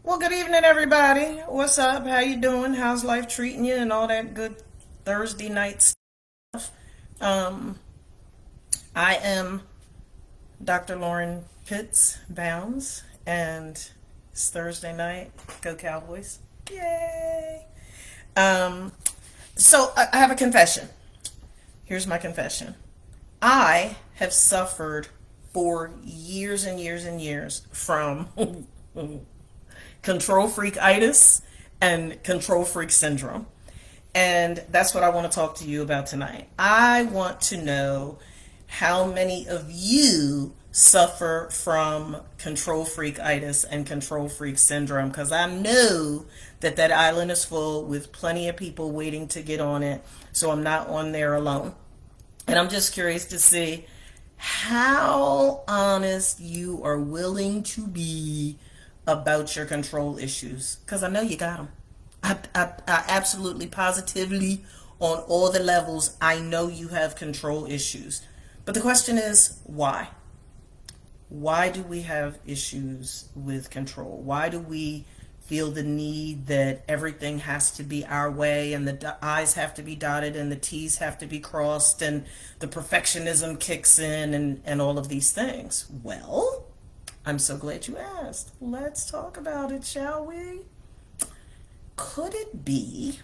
Well, good evening, everybody. What's up? How you doing? How's life treating you and all that good Thursday night stuff? Um, I am Dr. Lauren Pitts Bounds, and it's Thursday night. Go Cowboys! Yay! Um, so I have a confession. Here's my confession. I have suffered for years and years and years from control freakitis and control freak syndrome. And that's what I want to talk to you about tonight. I want to know how many of you suffer from control freakitis and control freak syndrome, because I know that island is full with plenty of people waiting to get on it. So I'm not on there alone. And I'm just curious to see how honest you are willing to be about your control issues, because I know you got them. I absolutely, positively, on all the levels, I know you have control issues. But the question is, why? Why do we have issues with control? Why do we feel the need that everything has to be our way, and the I's have to be dotted and the T's have to be crossed, and the perfectionism kicks in, and all of these things? Well, I'm so glad you asked. Let's talk about it, shall we? Could it be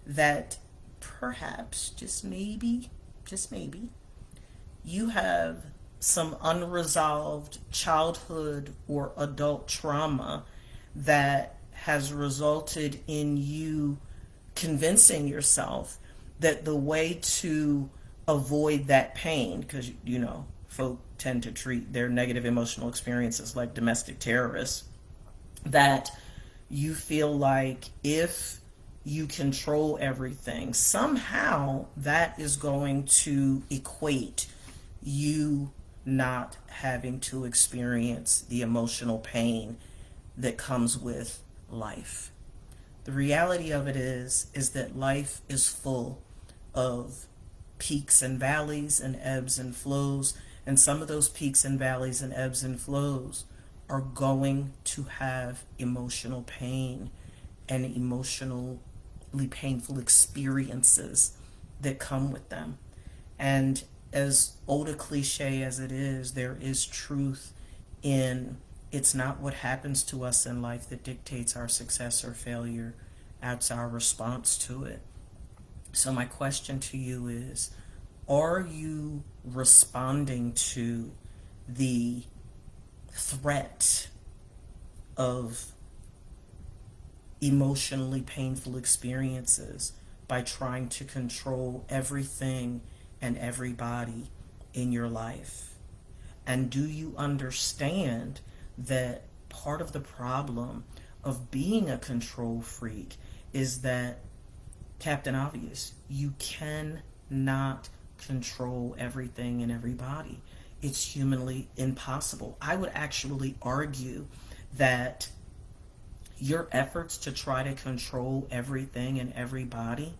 that perhaps, just maybe, you have some unresolved childhood or adult trauma that has resulted in you convincing yourself that the way to avoid that pain, because folk tend to treat their negative emotional experiences like domestic terrorists, that you feel like if you control everything, somehow that is going to equate you not having to experience the emotional pain that comes with life. The reality of it is that life is full of peaks and valleys and ebbs and flows, and some of those peaks and valleys and ebbs and flows are going to have emotional pain and emotionally painful experiences that come with them. And as old a cliche as it is, there is truth in it's not what happens to us in life that dictates our success or failure. That's our response to it. So my question to you is, are you responding to the threat of emotionally painful experiences by trying to control everything and everybody in your life? And do you understand that part of the problem of being a control freak is that, Captain Obvious, you cannot control everything and everybody. It's humanly impossible. I would actually argue that your efforts to try to control everything and everybody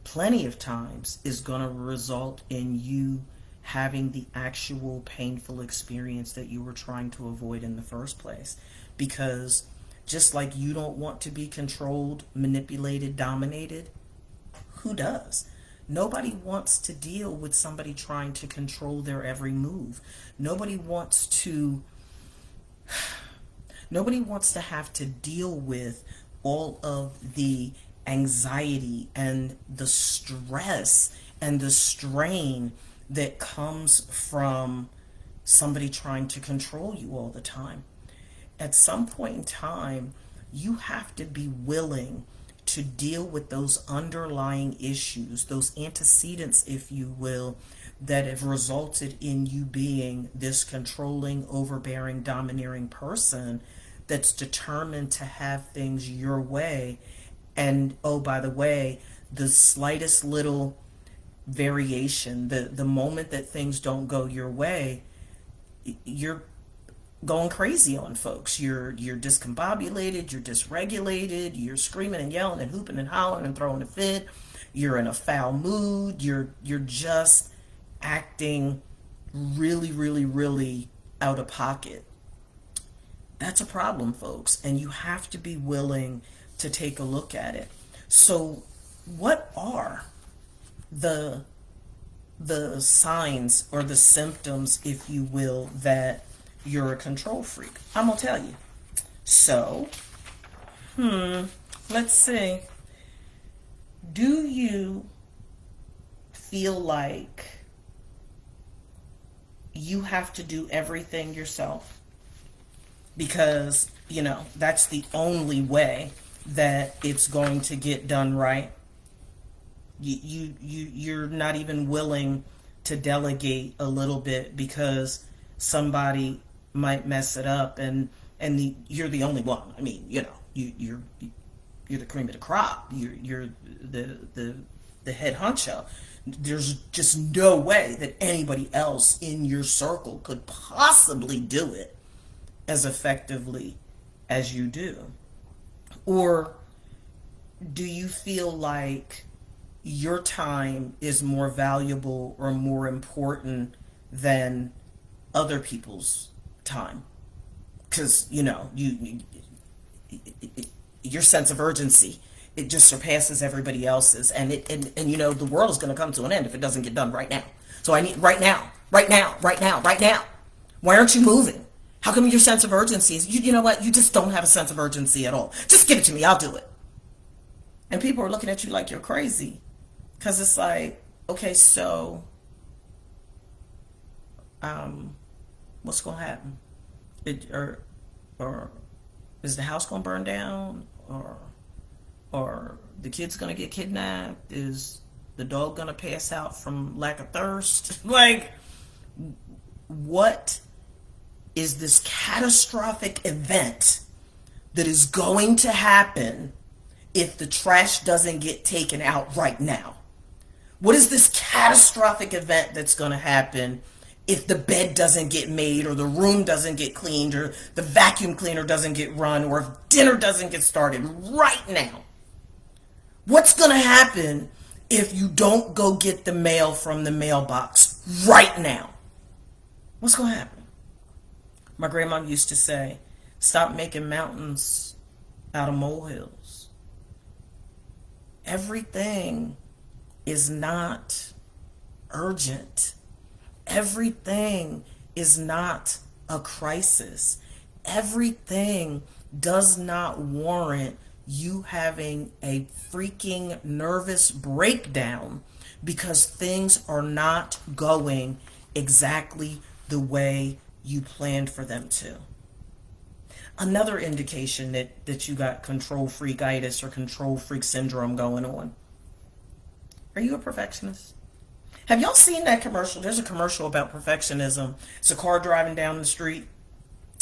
plenty of times is going to result in you having the actual painful experience that you were trying to avoid in the first place. Because just like you don't want to be controlled, manipulated, dominated, who does? Nobody wants to deal with somebody trying to control their every move. Nobody wants to have to deal with all of the anxiety and the stress and the strain that comes from somebody trying to control you all the time. At some point in time, you have to be willing to deal with those underlying issues, those antecedents, if you will, that have resulted in you being this controlling, overbearing, domineering person that's determined to have things your way. And oh, by the way, the slightest little variation, the moment that things don't go your way, you're going crazy on folks. You're discombobulated, you're dysregulated, you're screaming and yelling and hooping and hollering and throwing a fit. You're in a foul mood. You're just acting really, really, really out of pocket. That's a problem, folks, and you have to be willing to take a look at it. So, what are the signs or the symptoms, if you will, that you're a control freak? I'm gonna tell you. So, let's see. Do you feel like you have to do everything yourself? Because, that's the only way that it's going to get done right. You're not even willing to delegate a little bit because somebody might mess it up, and you're the only one. I mean, you're the cream of the crop. You're the head honcho. There's just no way that anybody else in your circle could possibly do it as effectively as you do. Or do you feel like your time is more valuable or more important than other people's time? Because, your sense of urgency, it just surpasses everybody else's, and the world is going to come to an end if it doesn't get done right now. So I need right now, right now, right now, right now. Why aren't you moving? How come your sense of urgency is, you know what, you just don't have a sense of urgency at all. Just give it to me, I'll do it. And people are looking at you like you're crazy, because it's like, okay, so what's going to happen? Or is the house going to burn down? Or the kid's going to get kidnapped? Is the dog going to pass out from lack of thirst? Like, what is this catastrophic event that is going to happen if the trash doesn't get taken out right now? What is this catastrophic event that's going to happen if the bed doesn't get made, or the room doesn't get cleaned, or the vacuum cleaner doesn't get run, or if dinner doesn't get started right now? What's going to happen if you don't go get the mail from the mailbox right now? What's going to happen? My grandma used to say, stop making mountains out of molehills. Everything is not urgent. Everything is not a crisis. Everything does not warrant you having a freaking nervous breakdown because things are not going exactly the way you planned for them to. Another indication that you got control freakitis or control freak syndrome going on. Are you a perfectionist? Have y'all seen that commercial? There's a commercial about perfectionism. It's a car driving down the street,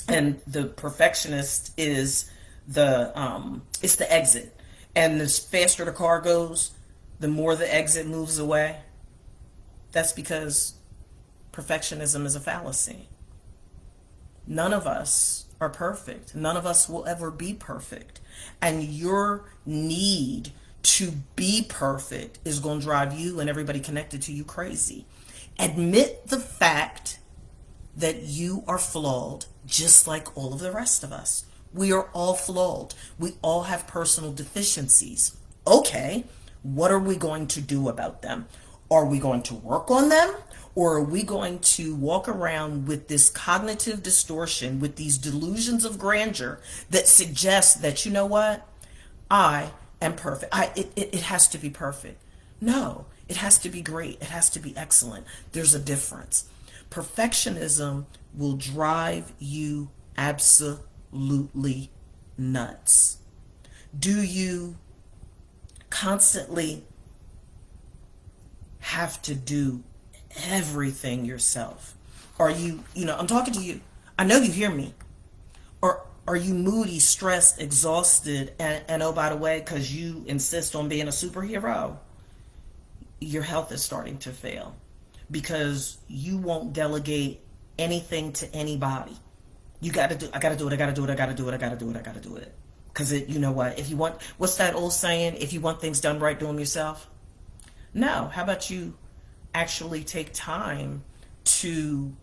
and the perfectionist is it's the exit. And the faster the car goes, the more the exit moves away. That's because perfectionism is a fallacy. None of us are perfect. None of us will ever be perfect. And your need to be perfect is going to drive you and everybody connected to you crazy. Admit the fact that you are flawed, just like all of the rest of us. We are all flawed. We all have personal deficiencies. Okay, what are we going to do about them? Are we going to work on them? Or are we going to walk around with this cognitive distortion, with these delusions of grandeur that suggest that, you know what, I am perfect. It has to be perfect. No, it has to be great. It has to be excellent. There's a difference. Perfectionism will drive you absolutely nuts. Do you constantly have to do everything yourself? Are you, I'm talking to you. I know you hear me. Or are you moody, stressed, exhausted, and oh, by the way, because you insist on being a superhero, your health is starting to fail because you won't delegate anything to anybody. I gotta do it. Because you know what? If you want, what's that old saying? If you want things done right, do them yourself. No, how about you actually take time to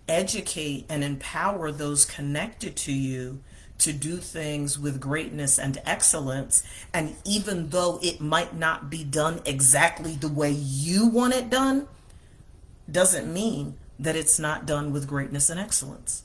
educate and empower those connected to you to do things with greatness and excellence. And even though it might not be done exactly the way you want it done, doesn't mean that it's not done with greatness and excellence.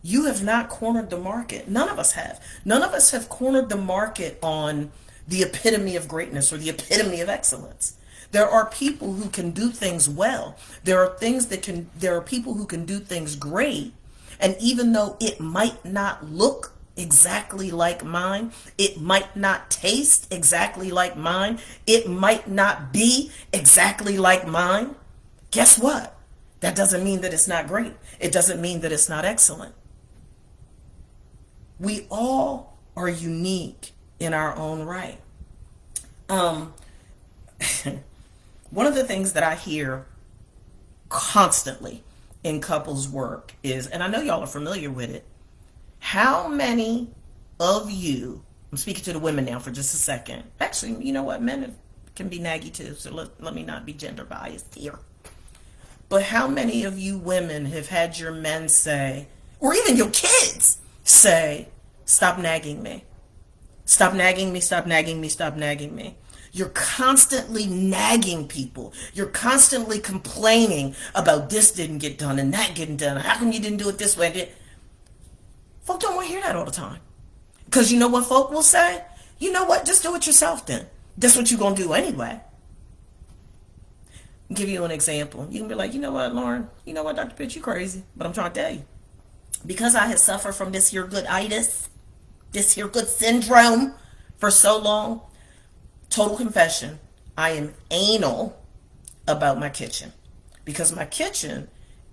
You have not cornered the market. None of us have. None of us have cornered the market on the epitome of greatness or the epitome of excellence. There are people who can do things well. There are people who can do things great. And even though it might not look exactly like mine, it might not taste exactly like mine, it might not be exactly like mine, guess what? That doesn't mean that it's not great. It doesn't mean that it's not excellent. We all are unique in our own right. One of the things that I hear constantly in couples work is, and I know y'all are familiar with it, how many of you, I'm speaking to the women now for just a second. Actually, you know what? Men can be naggy too, so let me not be gender biased here. But how many of you women have had your men say, or even your kids say, stop nagging me. Stop nagging me, stop nagging me, stop nagging me. You're constantly nagging people. You're constantly complaining about this didn't get done and that getting done. How come you didn't do it this way? Folk don't want to hear that all the time. Because you know what folk will say? You know what? Just do it yourself then. That's what you're going to do anyway. I'll give you an example. You can be like, you know what, Lauren? You know what, Dr. Pitts, you crazy. But I'm trying to tell you. Because I have suffered from this here good-itis, this here good syndrome for so long, total confession, I am anal about my kitchen. Because my kitchen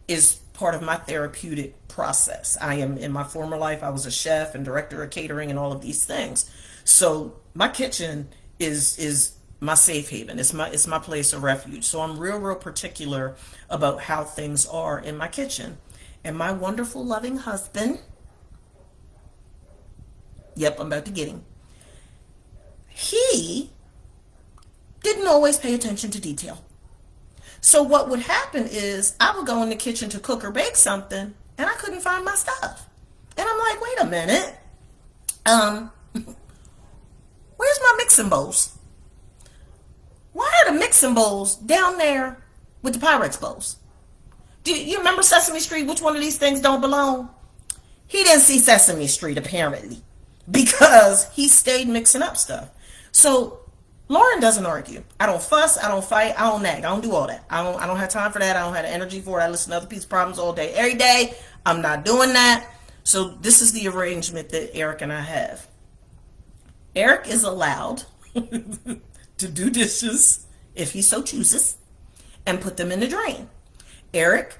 is part of my therapeutic process. In my former life, I was a chef and director of catering and all of these things. So my kitchen is my safe haven. It's my place of refuge. So I'm real particular about how things are in my kitchen. And my wonderful, loving husband, yep, I'm about to get him. He didn't always pay attention to detail. So what would happen is I would go in the kitchen to cook or bake something and I couldn't find my stuff. And I'm like, wait a minute. Where's my mixing bowls? Why are the mixing bowls down there with the Pyrex bowls? Do you remember Sesame Street? Which one of these things don't belong? He didn't see Sesame Street apparently because he stayed mixing up stuff. So Lauren doesn't argue. I don't fuss. I don't fight. I don't nag. I don't do all that. I don't have time for that. I don't have the energy for it. I listen to other people's problems all day, every day. I'm not doing that. So this is the arrangement that Eric and I have. Eric is allowed to do dishes if he so chooses and put them in the drain. Eric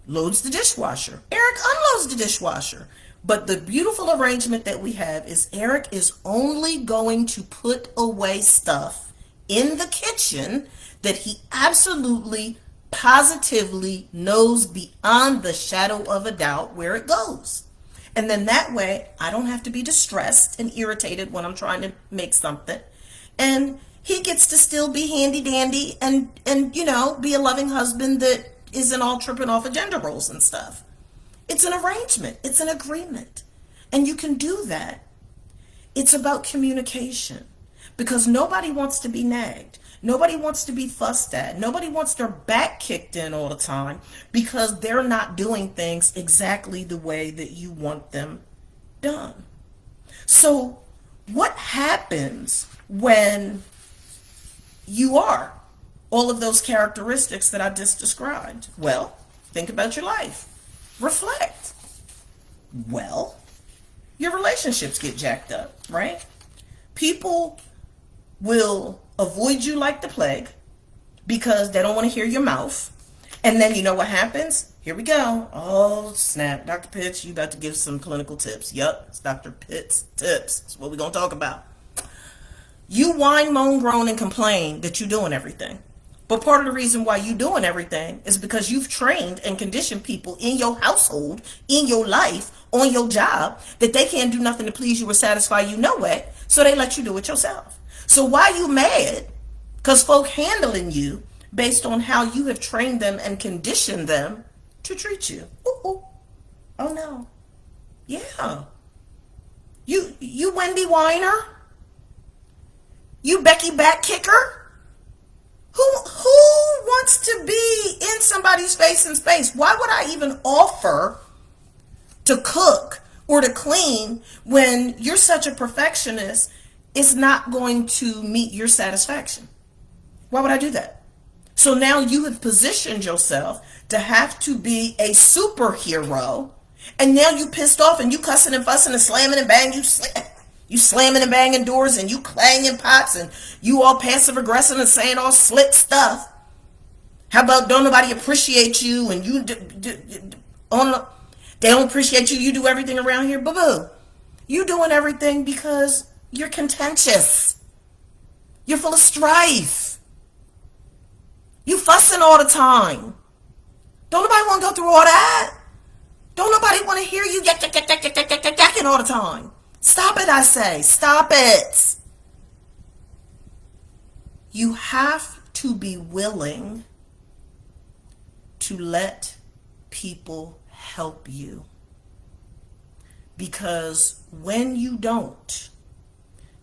loads the dishwasher. Eric unloads the dishwasher. But the beautiful arrangement that we have is Eric is only going to put away stuff in the kitchen that he absolutely, positively knows beyond the shadow of a doubt where it goes. And then that way, I don't have to be distressed and irritated when I'm trying to make something. And he gets to still be handy dandy and be a loving husband that isn't all tripping off of gender roles and stuff. It's an arrangement. It's an agreement. And you can do that. It's about communication because nobody wants to be nagged. Nobody wants to be fussed at. Nobody wants their back kicked in all the time because they're not doing things exactly the way that you want them done. So what happens when you are all of those characteristics that I just described? Well, think about your life. Reflect. Well, your relationships get jacked up, right? People will avoid you like the plague because they don't want to hear your mouth. And then you know what happens? Here we go. Oh, snap. Dr. Pitts, you about to give some clinical tips. Yup, it's Dr. Pitts tips. That's what we're going to talk about. You whine, moan, groan, and complain that you're doing everything. But part of the reason why you're doing everything is because you've trained and conditioned people in your household, in your life, on your job, that they can't do nothing to please you or satisfy you no way, so they let you do it yourself. So why you mad? Because folk handling you based on how you have trained them and conditioned them to treat you. Ooh, ooh. Oh no. Yeah. You Wendy Weiner? You Becky Backkicker? Who wants to be in somebody's face in space? Why would I even offer to cook or to clean when you're such a perfectionist? It's not going to meet your satisfaction. Why would I do that? So now you have positioned yourself to have to be a superhero, and now you pissed off and you cussing and fussing and slamming and banging. You slamming and banging doors and you clanging pots and you all passive aggressive and saying all slick stuff. How about don't nobody appreciate you and you they don't appreciate you. You do everything around here. Boo-boo. You doing everything because you're contentious. You're full of strife. You fussing all the time. Don't nobody want to go through all that. Don't nobody want to hear you yakking all the time. Stop it, I say. Stop it. You have to be willing to let people help you. Because when you don't,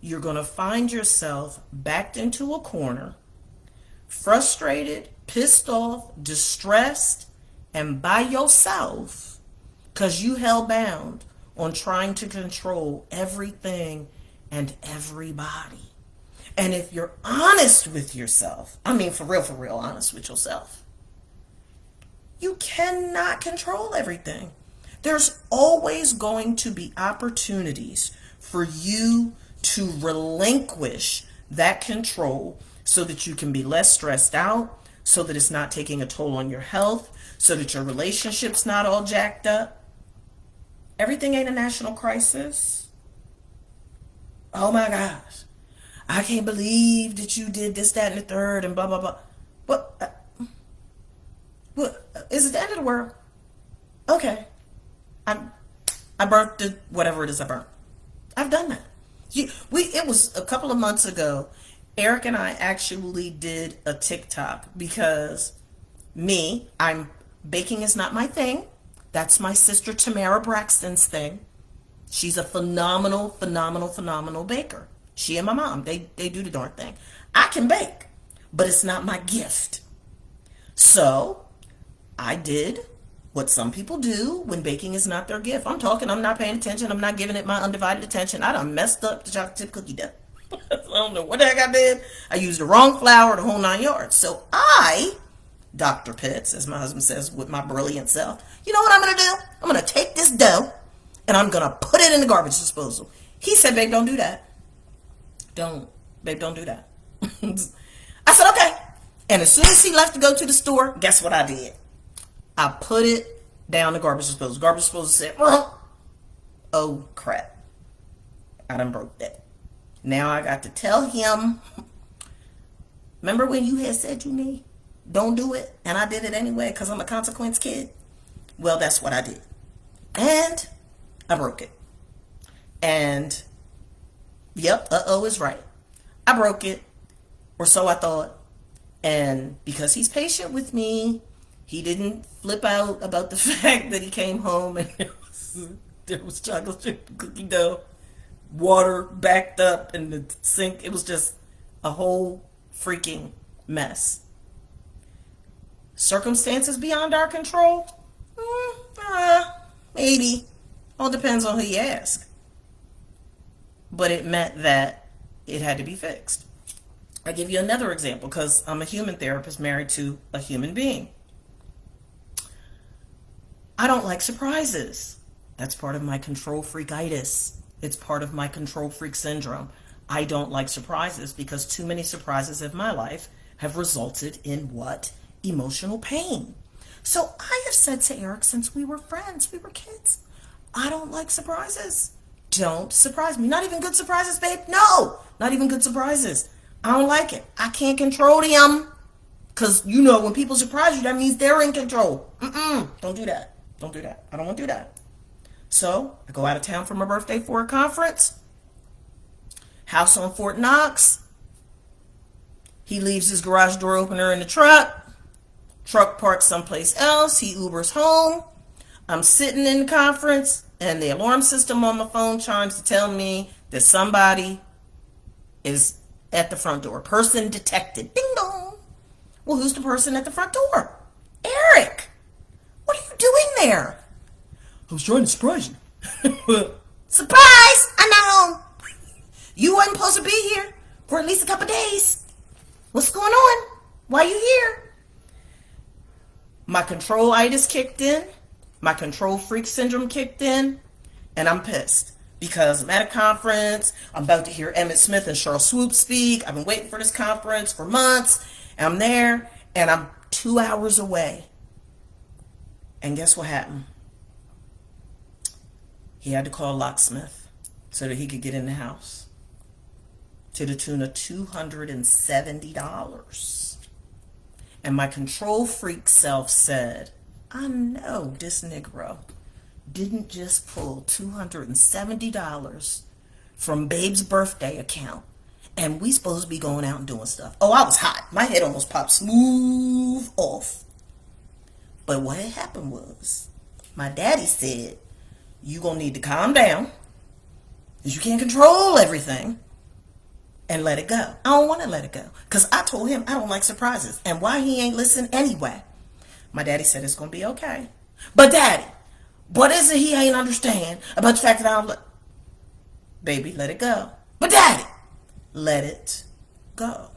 you're going to find yourself backed into a corner, frustrated, pissed off, distressed, and by yourself because you held bound on trying to control everything and everybody. And if you're honest with yourself, I mean for real, honest with yourself, you cannot control everything. There's always going to be opportunities for you to relinquish that control so that you can be less stressed out, so that it's not taking a toll on your health, so that your relationship's not all jacked up. Everything ain't a national crisis. Oh my gosh. I can't believe that you did this, that, and the third, and blah, blah, blah. What? Is it the end of the world? Okay. I burnt whatever it is I burnt. I've done that. It was a couple of months ago. Eric and I actually did a TikTok because baking is not my thing. That's my sister Tamara Braxton's thing. She's a phenomenal baker. She and my mom, they do the darn thing. I can bake, but it's not my gift. So I did what some people do when baking is not their gift. I'm not paying attention. I'm not giving it my undivided attention. I done messed up the chocolate chip cookie dough. I don't know what the heck I did. I used the wrong flour, the whole 9 yards. So Dr. Pitts, as my husband says, with my brilliant self, you know what I'm going to do? I'm going to take this dough and I'm going to put it in the garbage disposal. He said, babe, don't do that. Don't do that. I said, okay. And as soon as he left to go to the store, guess what I did? I put it down the garbage disposal. Garbage disposal said, oh crap. I done broke that. Now I got to tell him, remember when you had said don't do it? And I did it anyway because I'm a consequence kid. Well, that's what I did. And I broke it. And yep, is right. I broke it, or so I thought. And because he's patient with me, he didn't flip out about the fact that he came home and there was chocolate chip cookie dough, water backed up in the sink. It was just a whole freaking mess. Circumstances beyond our control? Maybe. All depends on who you ask. But it meant that it had to be fixed. I'll give you another example because I'm a human therapist married to a human being. I don't like surprises. That's part of my control freakitis. It's part of my control freak syndrome. I don't like surprises because too many surprises in my life have resulted in what? Emotional pain. So I have said to Eric since we were friends, we were kids, I don't like surprises. Don't surprise me. Not even good surprises, babe. No, not even good surprises. I don't like it. I can't control them. Because, when people surprise you, that means they're in control. Don't do that. Don't do that. I don't want to do that. So I go out of town for my birthday for a conference. House on Fort Knox. He leaves his garage door opener in the truck. truck parked someplace else. He Ubers home. I'm sitting in the conference, and the alarm system on my phone chimes to tell me that somebody is at the front door. Person detected. Ding dong. Well, who's the person at the front door? Eric. What are you doing there? I was trying to surprise you. Surprise! I'm not home. You wasn't supposed to be here for at least a couple days. What's going on? Why are you here? My control-itis kicked in. My control freak syndrome kicked in. And I'm pissed. Because I'm at a conference. I'm about to hear Emmett Smith and Cheryl Swoop speak. I've been waiting for this conference for months. And I'm there. And I'm 2 hours away. And guess what happened? He had to call a locksmith so that he could get in the house. To the tune of $270. And my control freak self said, I know this Negro didn't just pull $270 from Babe's birthday account. And we supposed to be going out and doing stuff. Oh, I was hot. My head almost popped smooth off. But what had happened was, my daddy said, you gonna need to calm down, because you can't control everything, and let it go. I don't want to let it go, because I told him I don't like surprises. And why he ain't listen anyway? My daddy said it's gonna be okay. But daddy, what is it he ain't understand about the fact that I don't baby, let it go. But daddy, let it go.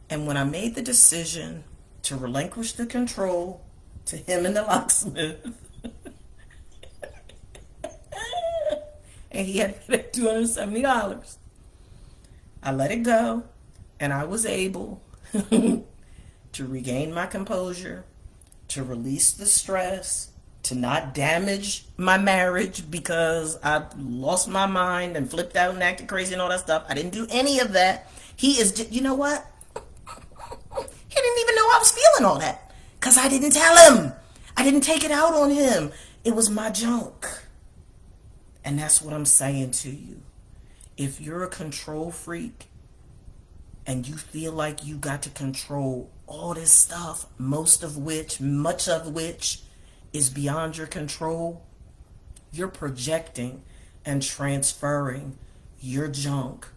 And when I made the decision to relinquish the control to him and the locksmith, and he had to pay $270, I let it go, and I was able to regain my composure, to release the stress, to not damage my marriage because I lost my mind and flipped out and acted crazy and all that stuff. I didn't do any of that. He is, you know what? He didn't even know I was feeling all that because I didn't tell him. I didn't take it out on him. It was my junk. And that's what I'm saying to you. If you're a control freak and you feel like you got to control all this stuff, much of which is beyond your control, you're projecting and transferring your junk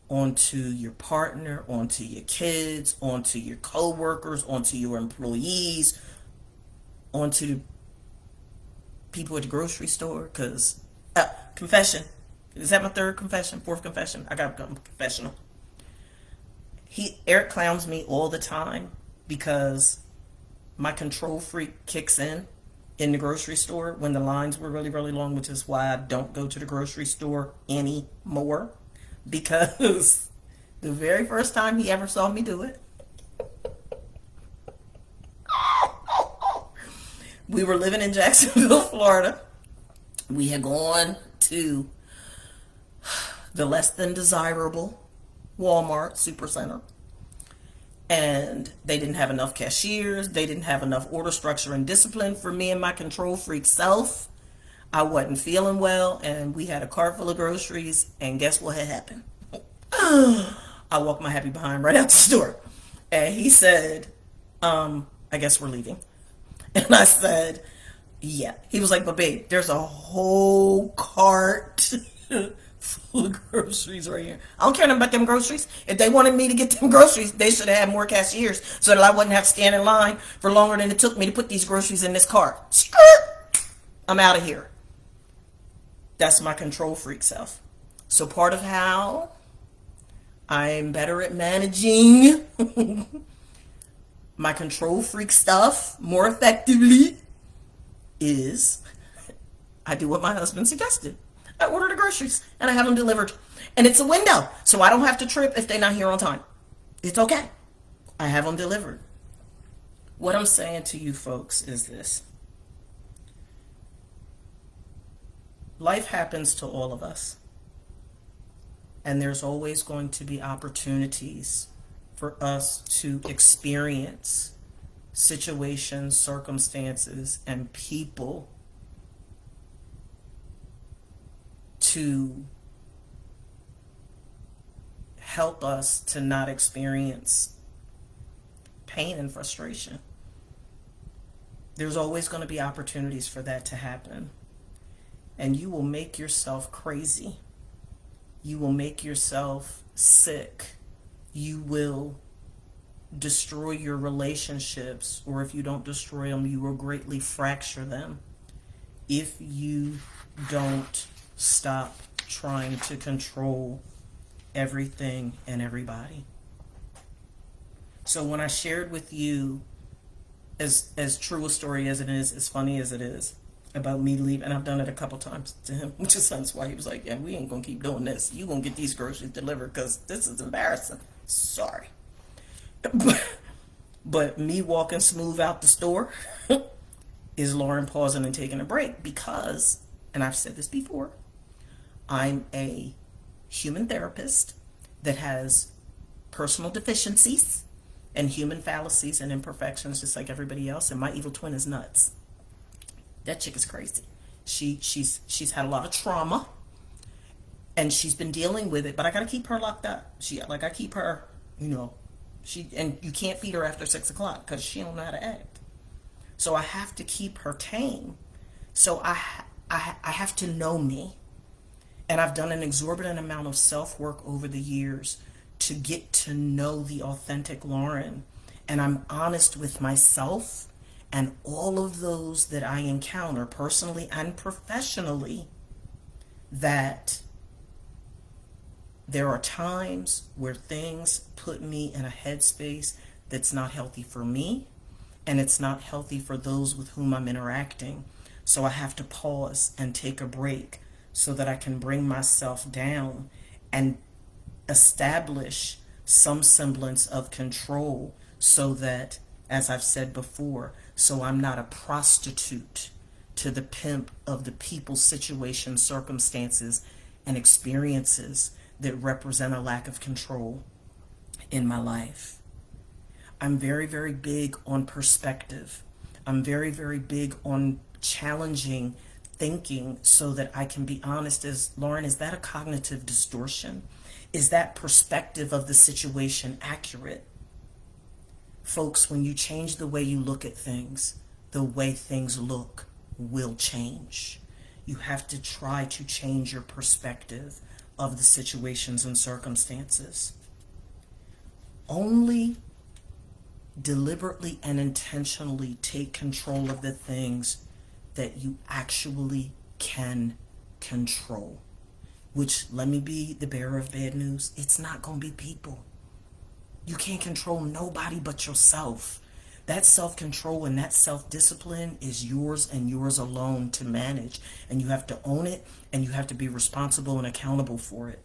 onto your partner, onto your kids, onto your co-workers, onto your employees, onto the people at the grocery store. Because confession, is that my third confession, fourth confession? I got a confessional. Eric clowns me all the time because my control freak kicks in the grocery store when the lines were really, really long, which is why I don't go to the grocery store anymore, because the very first time he ever saw me do it, we were living in Jacksonville, Florida. We had gone to the less than desirable Walmart Supercenter, and they didn't have enough cashiers. They didn't have enough order structure and discipline for me and my control freak self. I wasn't feeling well, and we had a cart full of groceries, and guess what had happened? I walked my happy behind right out the store, and he said, I guess we're leaving. And I said, yeah. He was like, but babe, there's a whole cart full of groceries right here. I don't care nothing about them groceries. If they wanted me to get them groceries, they should have had more cashiers so that I wouldn't have to stand in line for longer than it took me to put these groceries in this cart. Skirt! I'm out of here. That's my control freak self. So part of how I'm better at managing my control freak stuff more effectively is I do what my husband suggested. I order the groceries and I have them delivered. And it's a window, so I don't have to trip if they're not here on time. It's okay. I have them delivered. What I'm saying to you folks is this. Life happens to all of us. And there's always going to be opportunities for us to experience situations, circumstances, and people to help us to not experience pain and frustration. There's always going to be opportunities for that to happen. And you will make yourself crazy. You will make yourself sick. You will destroy your relationships, or if you don't destroy them, you will greatly fracture them if you don't stop trying to control everything and everybody. So when I shared with you, as true a story as it is, as funny as it is, about me leaving, and I've done it a couple times to him, which is that's why he was like, yeah, we ain't gonna keep doing this. You gonna get these groceries delivered because this is embarrassing. Sorry. But me walking smooth out the store is Lauren pausing and taking a break because, and I've said this before, I'm a human therapist that has personal deficiencies and human fallacies and imperfections just like everybody else, and my evil twin is nuts. That chick is crazy. She's had a lot of trauma and she's been dealing with it, but I gotta keep her locked up. I keep her, and you can't feed her after 6 o'clock because she don't know how to act. So I have to keep her tame. So I have to know me. And I've done an exorbitant amount of self-work over the years to get to know the authentic Lauren. And I'm honest with myself and all of those that I encounter personally and professionally, that there are times where things put me in a headspace that's not healthy for me, and it's not healthy for those with whom I'm interacting. So I have to pause and take a break so that I can bring myself down and establish some semblance of control so that, as I've said before, so I'm not a prostitute to the pimp of the people, situations, circumstances, and experiences that represent a lack of control in my life. I'm very, very big on perspective. I'm very, very big on challenging thinking so that I can be honest as, Lauren, is that a cognitive distortion? Is that perspective of the situation accurate? Folks, when you change the way you look at things, the way things look will change. You have to try to change your perspective of the situations and circumstances. Only deliberately and intentionally take control of the things that you actually can control. Which, let me be the bearer of bad news, it's not going to be people. You can't control nobody but yourself. That self-control and that self-discipline is yours and yours alone to manage. And you have to own it, and you have to be responsible and accountable for it.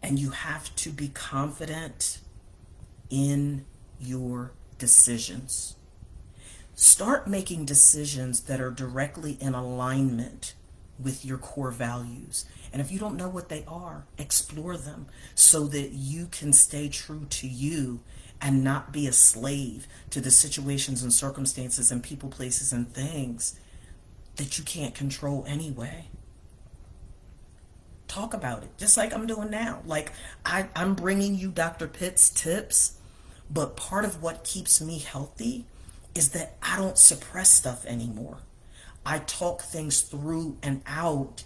And you have to be confident in your decisions. Start making decisions that are directly in alignment with your core values. And if you don't know what they are, explore them so that you can stay true to you and not be a slave to the situations and circumstances and people, places, and things that you can't control anyway. Talk about it, just like I'm doing now. Like, I'm bringing you Dr. Pitt's tips, but part of what keeps me healthy is that I don't suppress stuff anymore. I talk things through and out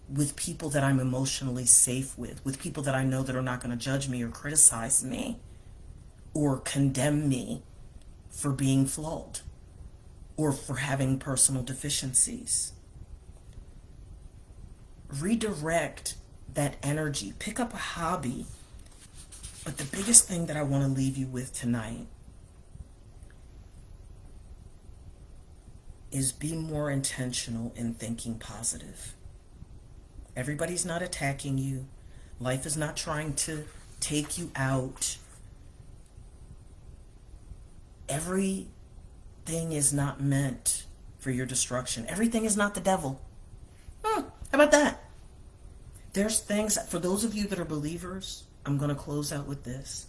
with people that I'm emotionally safe with people that I know that are not going to judge me or criticize me or condemn me for being flawed or for having personal deficiencies. Redirect that energy. Pick up a hobby. But the biggest thing that I want to leave you with tonight is be more intentional in thinking positive. Everybody's not attacking you. Life is not trying to take you out. Everything is not meant for your destruction. Everything is not the devil. How about that? There's things, for those of you that are believers, I'm going to close out with this.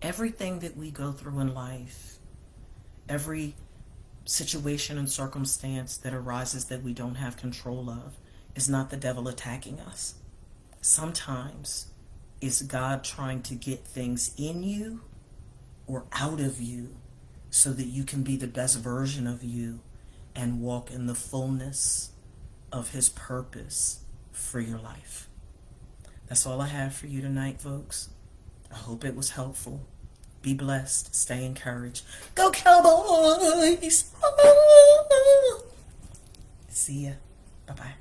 Everything that we go through in life, every situation and circumstance that arises that we don't have control of, is not the devil attacking us. Sometimes it's God trying to get things in you or out of you so that you can be the best version of you and walk in the fullness of his purpose for your life. That's all I have for you tonight, folks. I hope it was helpful. Be blessed. Stay encouraged. Go Cowboys! See ya. Bye-bye.